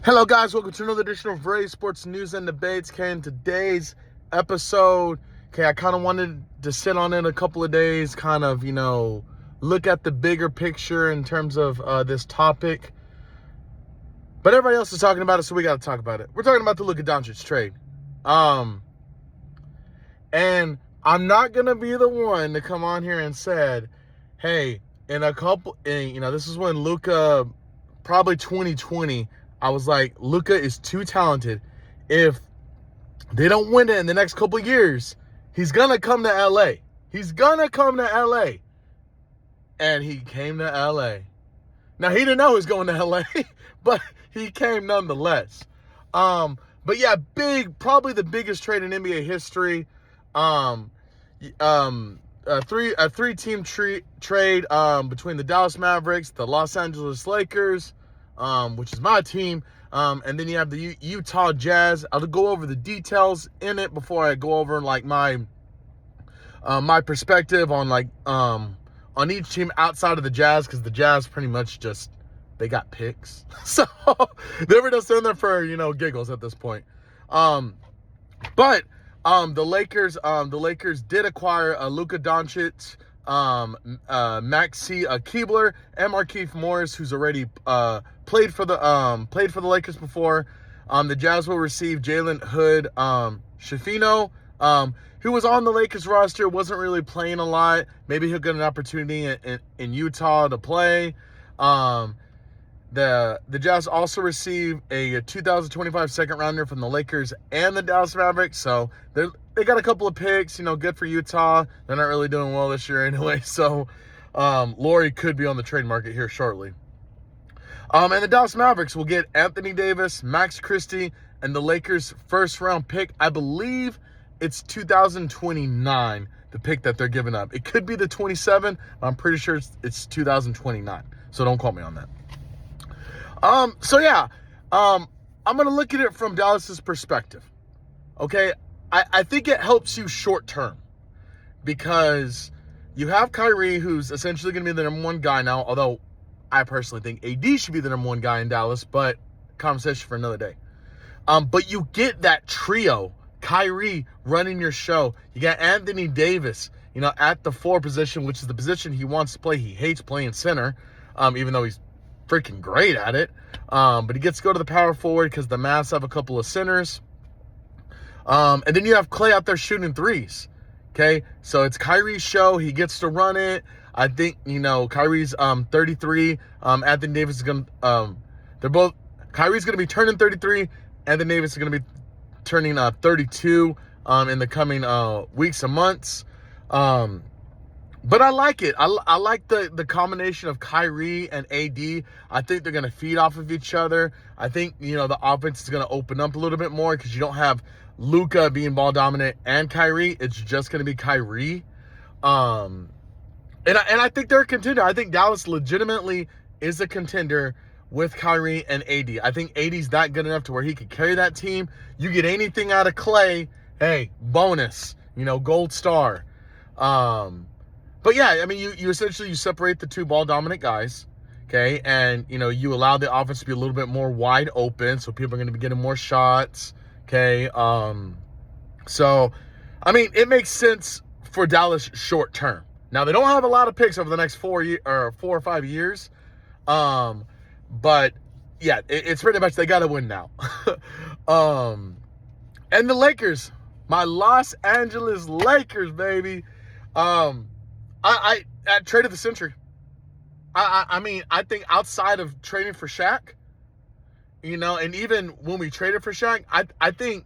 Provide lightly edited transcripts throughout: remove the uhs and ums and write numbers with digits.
Hello guys, welcome to another edition of Ray Sports News and Debates. Okay, in today's episode, I kind of wanted to sit on it a couple of days, look at the bigger picture in terms of this topic. But everybody else is talking about it, so we got to talk about it. We're talking about the Luka Doncic trade. And I'm not going to be the one to come on here and said, hey, this is when Luka, probably 2020, I was like, Luka is too talented. If they don't win it in the next couple of years, he's going to come to LA. He's going to come to LA. And he came to LA. Now, he didn't know he was going to LA, but he came nonetheless. But yeah, probably the biggest trade in NBA history. A three-team trade between the Dallas Mavericks, the Los Angeles Lakers, which is my team, and then you have the Utah Jazz. I'll go over the details in it before I go over my perspective on each team outside of the Jazz, because the Jazz pretty much just, they got picks, so they were just in there for giggles at this point. But the Lakers did acquire Luka Doncic, Maxi Keebler, and Markieff Morris, who's already played for the Lakers before. The Jazz will receive Jalen Hood Schifino, who was on the Lakers roster, wasn't really playing a lot. Maybe he'll get an opportunity in Utah to play. The Jazz also receive a 2025 second rounder from the Lakers and the Dallas Mavericks. So they got a couple of picks, good for Utah. They're not really doing well this year anyway. So Laurie could be on the trade market here shortly. And the Dallas Mavericks will get Anthony Davis, Max Christie, and the Lakers' first round pick. I believe it's 2029, the pick that they're giving up. It could be the 27. I'm pretty sure it's 2029. So don't quote me on that. I'm going to look at it from Dallas's perspective. Okay. I think it helps you short term because you have Kyrie, who's essentially going to be the number one guy now, although I personally think AD should be the number one guy in Dallas, but conversation for another day. But you get that trio, Kyrie running your show. You got Anthony Davis, at the 4 position, which is the position he wants to play. He hates playing center, even though he's freaking great at it. But he gets to go to the power forward because the Mavs have a couple of centers. And then you have Klay out there shooting threes. Okay, so it's Kyrie's show. He gets to run it. I think, Kyrie's 33. Anthony Davis is going to, Kyrie's going to be turning 33. Anthony Davis is going to be turning 32 in the coming weeks and months. But I like it. I like the combination of Kyrie and AD. I think they're going to feed off of each other. I think, the offense is going to open up a little bit more because you don't have Luka being ball dominant and Kyrie. It's just going to be Kyrie. And I think they're a contender. I think Dallas legitimately is a contender with Kyrie and AD. I think AD's that good enough to where he could carry that team. You get anything out of Klay, hey, bonus, gold star. But yeah, I mean, you essentially, you separate the 2 ball dominant guys, okay? And, you allow the offense to be a little bit more wide open, so people are going to be getting more shots, okay? So, I mean, it makes sense for Dallas short term. Now, they don't have a lot of picks over the next 4 or 5 years. But yeah, it's pretty much they got to win now. And the Lakers, my Los Angeles Lakers, baby. I traded the century. I mean, I think outside of trading for Shaq, and even when we traded for Shaq, I think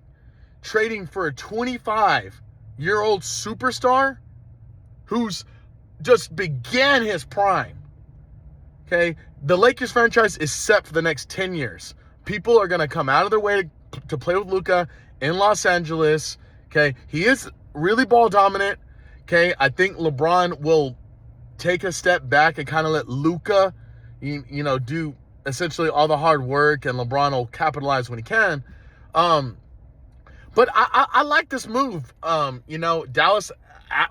trading for a 25-year-old superstar who's just began his prime. Okay, the Lakers franchise is set for the next 10 years. People are going to come out of their way to play with Luka in Los Angeles. Okay, he is really ball dominant. Okay, I think LeBron will take a step back and kind of let Luka, do essentially all the hard work, and LeBron will capitalize when he can. But I like this move. Dallas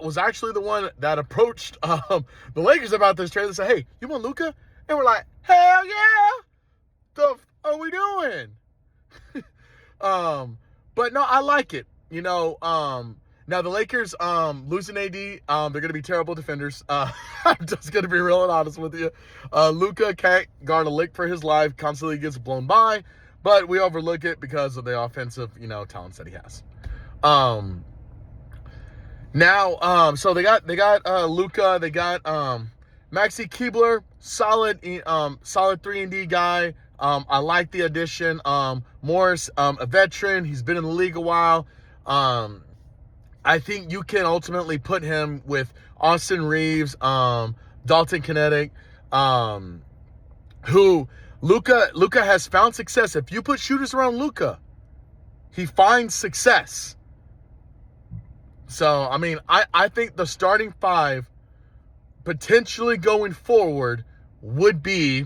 was actually the one that approached the Lakers about this trade and said, hey, you want Luka? And we're like, hell yeah. are we doing? But no, I like it. Now the Lakers losing AD, they're gonna be terrible defenders. I'm just gonna be real and honest with you. Luka can't guard a lick for his life, constantly gets blown by, but we overlook it because of the offensive, talents that he has. So they got Luka, they got Maxi Keebler, solid 3-and-D guy. I like the addition. Morris, a veteran, he's been in the league a while. I think you can ultimately put him with Austin Reeves, Dalton Kinetic, who Luka has found success. If you put shooters around Luka, he finds success. So, I mean, I think the starting five potentially going forward would be,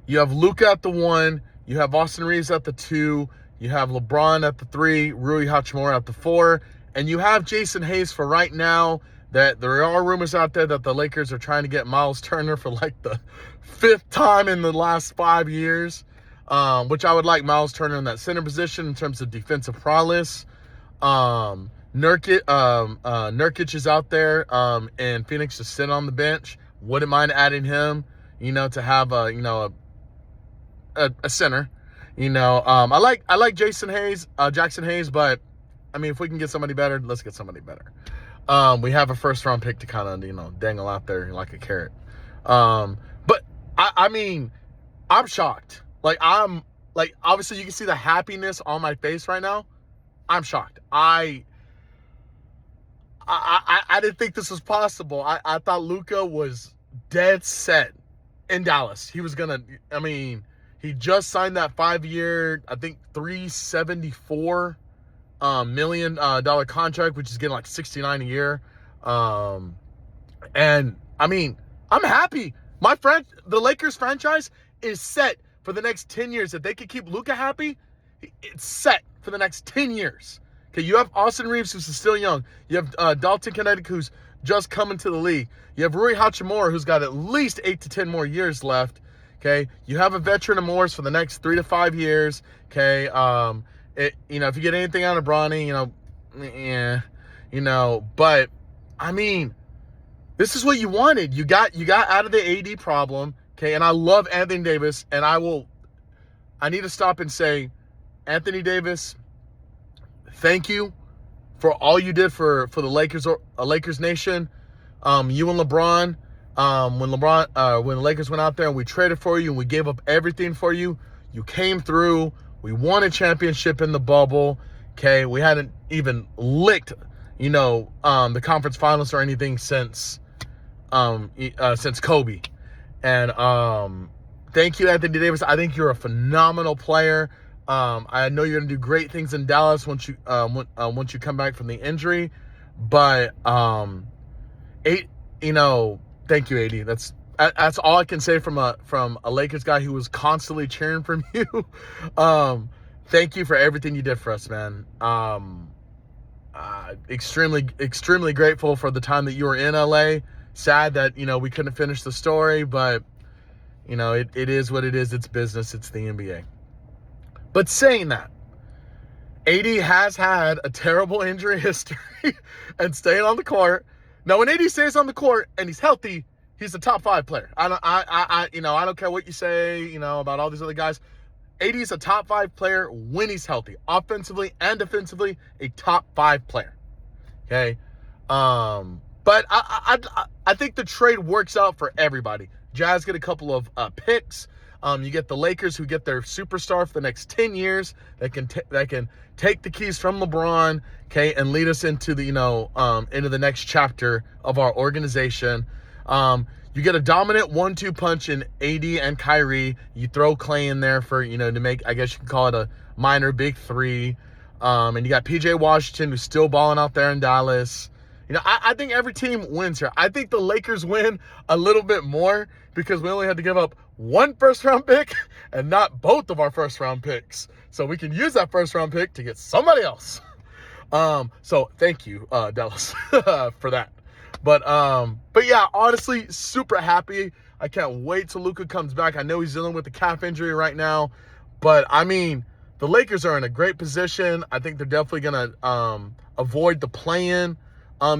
you have Luka at the 1, you have Austin Reeves at the 2, you have LeBron at the 3, Rui Hachimura at the 4, and you have Jason Hayes for right now. That there are rumors out there that the Lakers are trying to get Miles Turner for like the 5th time in the last 5 years, which I would like Miles Turner in that center position in terms of defensive prowess. Nurkic is out there, and Phoenix just sit on the bench. Wouldn't mind adding him, to have a center. I like Jackson Hayes, but I mean, if we can get somebody better, let's get somebody better. We have a first-round pick to kind of, dangle out there like a carrot. But I mean, I'm shocked. Obviously you can see the happiness on my face right now. I'm shocked. I didn't think this was possible. I thought Luka was dead set in Dallas. He was he just signed that 5-year, I think $374 million contract, which is getting like $69 a year. And I mean, I'm happy. The Lakers franchise is set for the next 10 years. If they could keep Luka happy, it's set for the next 10 years. Okay, you have Austin Reeves, who's still young. You have Dalton Kinetic, who's just coming to the league. You have Rui Hachimura, who's got at least 8 to 10 more years left. Okay, you have a veteran of Morris for the next 3 to 5 years. Okay, if you get anything out of Bronny, but I mean, this is what you wanted. You got out of the AD problem. Okay, and I love Anthony Davis, and I need to stop and say, Anthony Davis, thank you for all you did for the Lakers Nation. You and LeBron, when the Lakers went out there and we traded for you and we gave up everything for you, you came through. We won a championship in the bubble. Okay, we hadn't even licked, the conference finals or anything since Kobe. And thank you, Anthony Davis. I think you're a phenomenal player. I know you're gonna do great things in Dallas once you come back from the injury. But thank you, AD. That's all I can say from a Lakers guy who was constantly cheering for you. Thank you for everything you did for us, man. Extremely, extremely grateful for the time that you were in LA. Sad that, we couldn't finish the story, but, it is what it is. It's business. It's the NBA. But saying that, AD has had a terrible injury history and staying on the court. Now, when AD stays on the court and he's healthy, he's a top 5 player. I don't care what you say, about all these other guys. AD is a top 5 player when he's healthy, offensively and defensively, a top 5 player. Okay, but I think the trade works out for everybody. Jazz get a couple of picks. You get the Lakers, who get their superstar for the next 10 years that can take the keys from LeBron, okay, and lead us into the into the next chapter of our organization. You get a dominant 1-2 punch in AD and Kyrie. You throw Clay in there for to make, I guess you can call it a minor big 3. And you got PJ Washington, who's still balling out there in Dallas. I think every team wins here. I think the Lakers win a little bit more because we only had to give up 1 first-round pick and not both of our first-round picks. So we can use that first-round pick to get somebody else. So thank you, Dallas, for that. But yeah, honestly, super happy. I can't wait till Luka comes back. I know he's dealing with a calf injury right now, but I mean, the Lakers are in a great position. I think they're definitely gonna avoid the play-in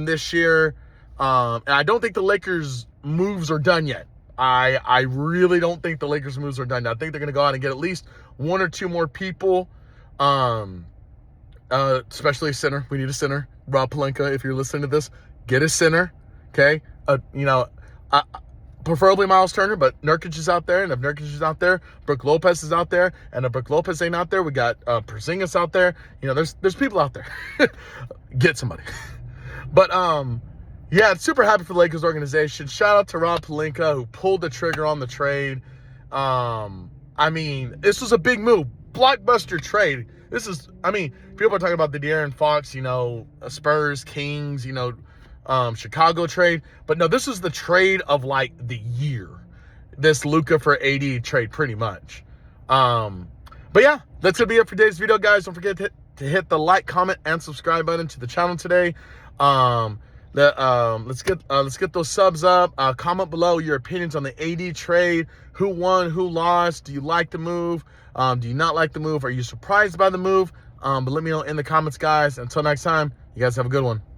this year. And I don't think the Lakers moves are done yet. I really don't think the Lakers moves are done. I think they're gonna go out and get at least one or two more people. Especially a center. We need a center. Rob Pelinka, if you're listening to this, get a center. Okay. Preferably Miles Turner, but Nurkic is out there. And if Nurkic is out there, Brook Lopez is out there. And if Brook Lopez ain't out there, we got Porzingis out there. There's people out there. Get somebody. But yeah, super happy for the Lakers organization. Shout out to Rob Pelinka, who pulled the trigger on the trade. I mean, this was a big move. Blockbuster trade. People are talking about the De'Aaron Fox, Spurs, Kings, Chicago trade. But no, this is the trade of like the year. This Luka for AD trade, pretty much. But yeah, that's gonna be it for today's video, guys. Don't forget to hit the like, comment, and subscribe button to the channel today. Let's get those subs up. Comment below your opinions on the AD trade. Who won? Who lost? Do you like the move? Do you not like the move? Are you surprised by the move? But let me know in the comments, guys. Until next time, you guys have a good one.